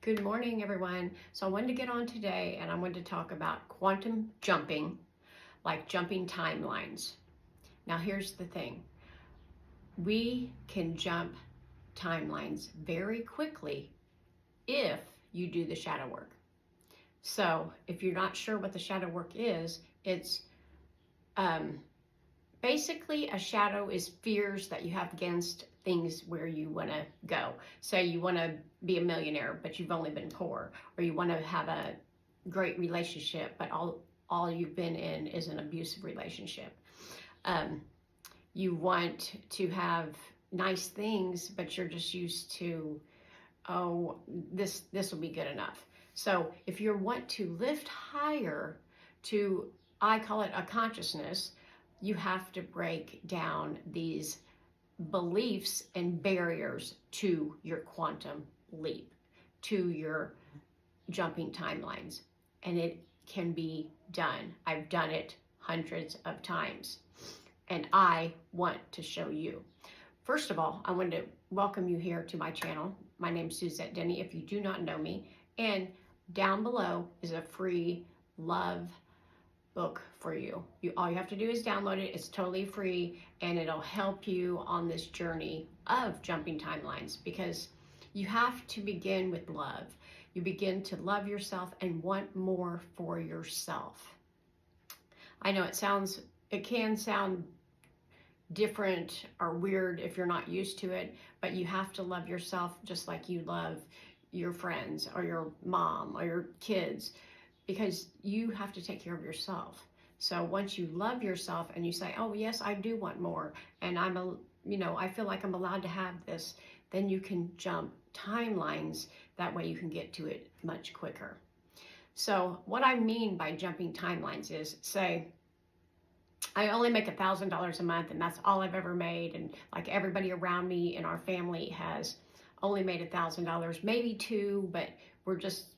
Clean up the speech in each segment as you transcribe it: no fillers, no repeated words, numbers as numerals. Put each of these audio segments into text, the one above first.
Good morning, everyone. So I wanted to get on today and I wanted to talk about quantum jumping, like jumping timelines. Now, here's the thing. We can jump timelines very quickly if you do the shadow work. So if you're not sure what the shadow work is, it's basically a shadow is fears that you have against things where you want to go. Say you want to be a millionaire, but you've only been poor, or you want to have a great relationship, but all you've been in is an abusive relationship. You want to have nice things, but you're just used to, oh, this will be good enough. So if you want to lift higher to, I call it a consciousness, you have to break down these beliefs and barriers to your quantum leap, to your jumping timelines. And it can be done. I've done it hundreds of times. And I want to show you. First of all, I want to welcome you here to my channel. My name's Suzette Denny, if you do not know me. And down below is a free love book for you. All you have to do is download it. It's totally free, and it'll help you on this journey of jumping timelines, because you have to begin with love. You begin to love yourself and want more for yourself. I know it can sound different or weird if you're not used to it, but you have to love yourself just like you love your friends or your mom or your kids, because you have to take care of yourself. So once you love yourself and you say, oh yes, I do want more, and I feel like I'm allowed to have this, then you can jump timelines. That way you can get to it much quicker. So what I mean by jumping timelines is, say, I only make $1,000 a month and that's all I've ever made. And like everybody around me in our family has only made $1,000, maybe two, but we're just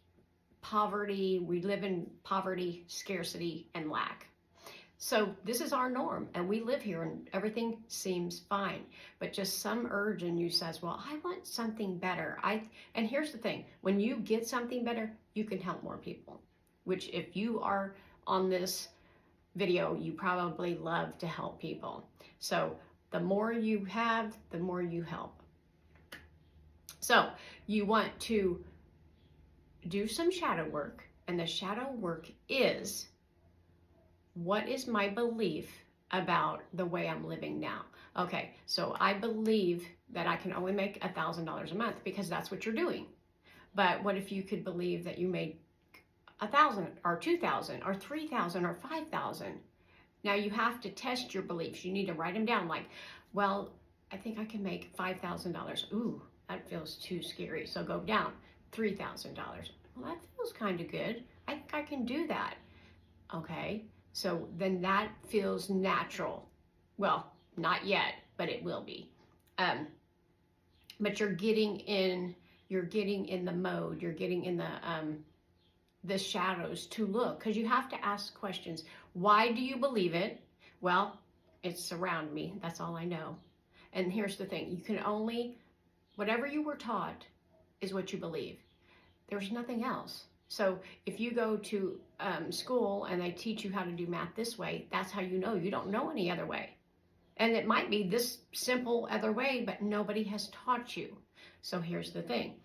poverty. We live in poverty, scarcity, and lack. So this is our norm, and we live here and everything seems fine, but just some urge in you says, well, I want something better. And here's the thing, when you get something better, you can help more people, which if you are on this video, you probably love to help people. So the more you have, the more you help. So you want to do some shadow work, and the shadow work is, what is my belief about the way I'm living now? Okay, so I believe that I can only make $1,000 a month because that's what you're doing. But what if you could believe that you made 1,000 or 2,000 or 3,000 or 5,000? Now you have to test your beliefs. You need to write them down, like, well, I think I can make $5,000. Ooh, that feels too scary. So go down. $3,000. Well, that feels kind of good. I think I can do that. Okay, so then that feels natural. Well, not yet, but it will be. But you're getting in the mode. You're getting in the shadows to look, because you have to ask questions. Why do you believe it? Well, it's around me. That's all I know. And here's the thing: you can only, whatever you were taught is what you believe. There's nothing else. So if you go to school and they teach you how to do math this way, that's how you know. You don't know any other way. And it might be this simple other way, but nobody has taught you. So here's the thing.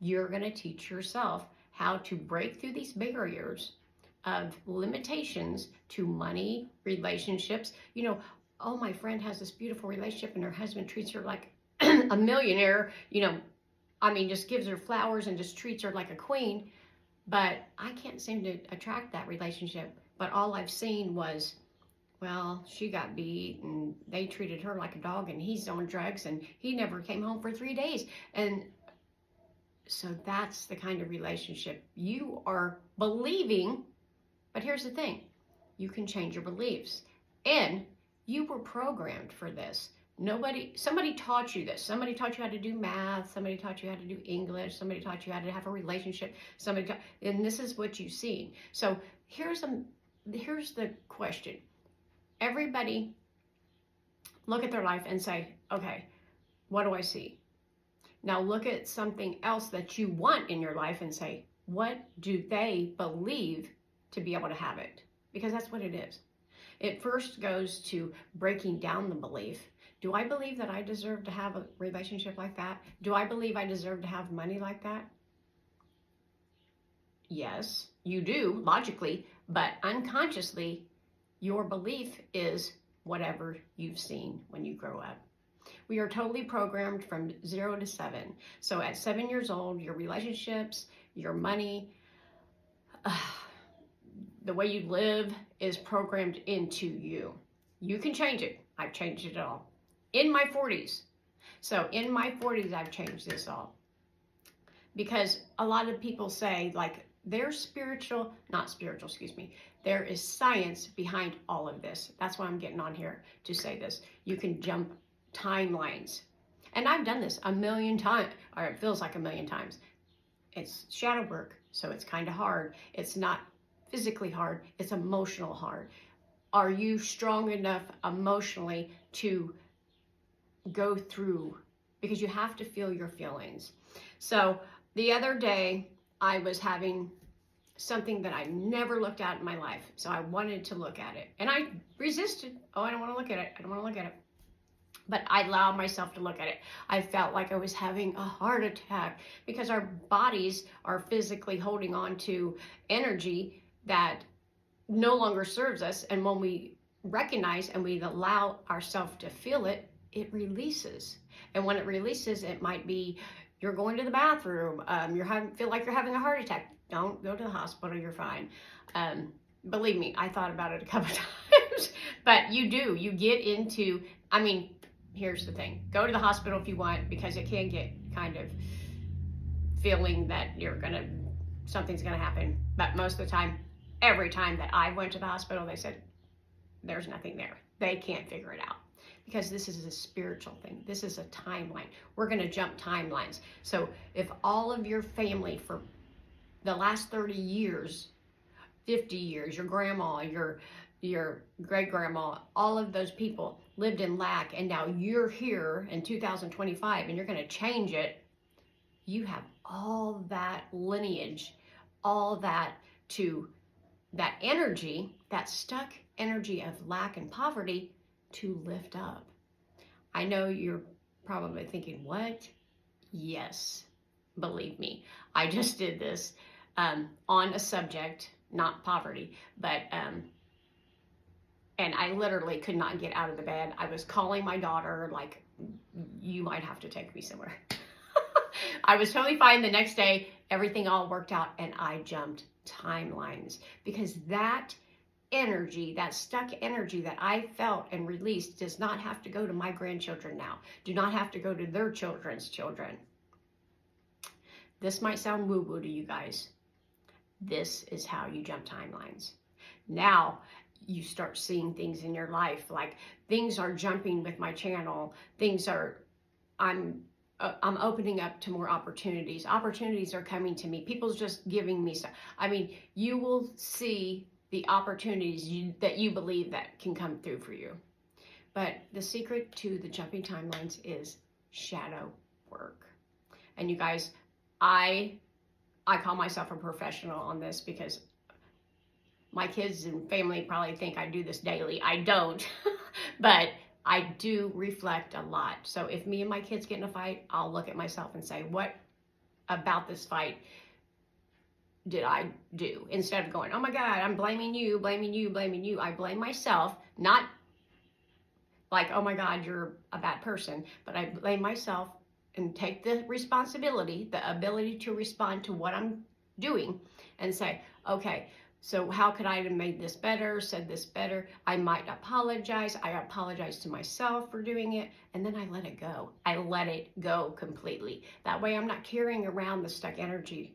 You're going to teach yourself how to break through these barriers of limitations to money, relationships. Oh, my friend has this beautiful relationship and her husband treats her like a millionaire, just gives her flowers and just treats her like a queen. But I can't seem to attract that relationship. But all I've seen was, well, she got beat and they treated her like a dog, and he's on drugs and he never came home for 3 days. And so that's the kind of relationship you are believing. But here's the thing, you can change your beliefs. And you were programmed for this. Somebody taught you this. Somebody taught you how to do math. Somebody taught you how to do English. Somebody taught you how to have a relationship. And this is what you've seen. So here's the question. Everybody look at their life and say, okay, what do I see? Now look at something else that you want in your life and say, what do they believe to be able to have it? Because that's what it is. It first goes to breaking down the belief. Do I believe that I deserve to have a relationship like that? Do I believe I deserve to have money like that? Yes, you do, logically, but unconsciously, your belief is whatever you've seen when you grow up. We are totally programmed from 0 to 7. So at 7 years old, your relationships, your money, the way you live is programmed into you. You can change it. I've changed it all. In my 40s. So in my 40s, I've changed this all. Because a lot of people say, like, they're spiritual, not spiritual, excuse me. There is science behind all of this. That's why I'm getting on here to say this. You can jump timelines. And I've done this a million times, or it feels like a million times. It's shadow work, so it's kind of hard. It's not physically hard, it's emotional hard. Are you strong enough emotionally to go through? Because you have to feel your feelings. So the other day, I was having something that I never looked at in my life. So I wanted to look at it. And I resisted. Oh, I don't want to look at it. I don't want to look at it. But I allowed myself to look at it. I felt like I was having a heart attack because our bodies are physically holding on to energy that no longer serves us. And when we recognize and we allow ourselves to feel it, it releases. And when it releases, it might be you're going to the bathroom, feel like you're having a heart attack. Don't go to the hospital, you're fine. Believe me, I thought about it a couple times, but you get into, here's the thing. Go to the hospital if you want, because it can get kind of feeling that something's gonna happen. But most of the time, every time that I went to the hospital, they said, there's nothing there. They can't figure it out. Because this is a spiritual thing. This is a timeline. We're gonna jump timelines. So if all of your family for the last 30 years, 50 years, your grandma, your great-grandma, all of those people lived in lack, and now you're here in 2025 and you're gonna change it, you have all that lineage, all that energy, that stuck energy of lack and poverty to lift up. I know you're probably thinking, what? Yes, believe me. I just did this on a subject, not poverty, but and I literally could not get out of the bed. I was calling my daughter, like, you might have to take me somewhere. I was totally fine the next day. Everything all worked out, and I jumped timelines because that energy, that stuck energy that I felt and released does not have to go to my grandchildren now. Do not have to go to their children's children. This might sound woo-woo to you guys. This is how you jump timelines. Now you start seeing things in your life, like things are jumping with my channel. I'm opening up to more opportunities. Opportunities are coming to me. People's just giving me stuff. You will see the opportunities that you believe that can come through for you. But the secret to the jumping timelines is shadow work. And you guys, I call myself a professional on this because my kids and family probably think I do this daily. I don't, but I do reflect a lot. So if me and my kids get in a fight, I'll look at myself and say, what about this fight did I do? Instead of going, oh my God, I'm blaming you. I blame myself, not like, oh my God, you're a bad person, but I blame myself and take the responsibility, the ability to respond to what I'm doing and say, okay, so how could I have made this better, said this better? I might apologize. I apologize to myself for doing it, and then I let it go. I let it go completely. That way I'm not carrying around the stuck energy.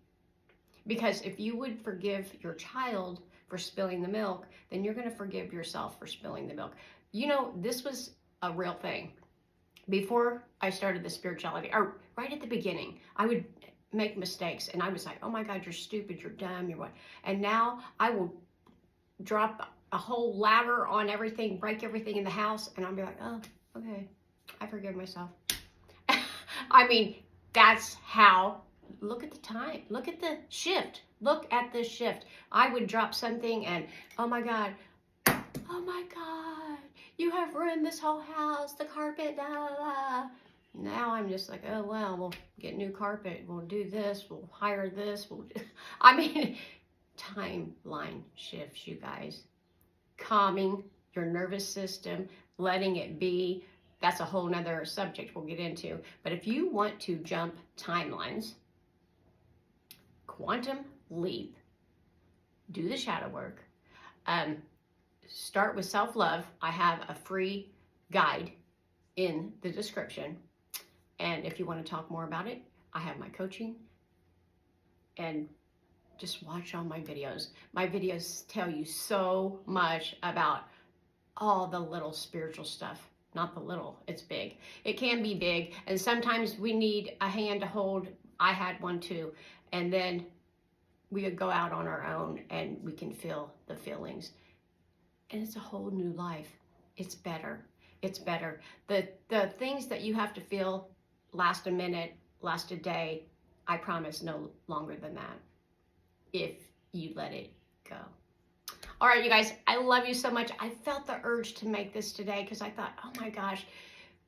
Because if you would forgive your child for spilling the milk, then you're going to forgive yourself for spilling the milk. You know, this was a real thing. Before I started the spirituality, or right at the beginning, I would make mistakes and I was like, oh my God, you're stupid, you're dumb, you're what? And now I will drop a whole ladder on everything, break everything in the house, and I'll be like, oh, okay, I forgive myself. That's how, look at the time, look at the shift, look at the shift. I would drop something and, oh my God, you have ruined this whole house, the carpet, da, da, da. Now I'm just like, oh, well, we'll get new carpet, we'll do this, we'll hire this, I mean, timeline shifts, you guys. Calming your nervous system, letting it be, that's a whole nother subject we'll get into. But if you want to jump timelines, quantum leap, do the shadow work, start with self-love. I have a free guide in the description. And if you want to talk more about it, I have my coaching. And just watch all my videos. My videos tell you so much about all the little spiritual stuff. Not the little, it's big. It can be big, and sometimes we need a hand to hold. I had one too. And then we would go out on our own and we can feel the feelings. And it's a whole new life. It's better. It's better. The things that you have to feel last a minute, last a day, I promise no longer than that, if you let it go. All right, you guys, I love you so much. I felt the urge to make this today because I thought, oh my gosh,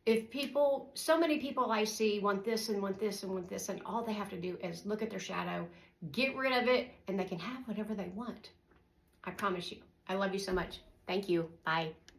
if people, so many people I see want this and want this and want this, and all they have to do is look at their shadow, get rid of it, and they can have whatever they want. I promise you. I love you so much. Thank you. Bye.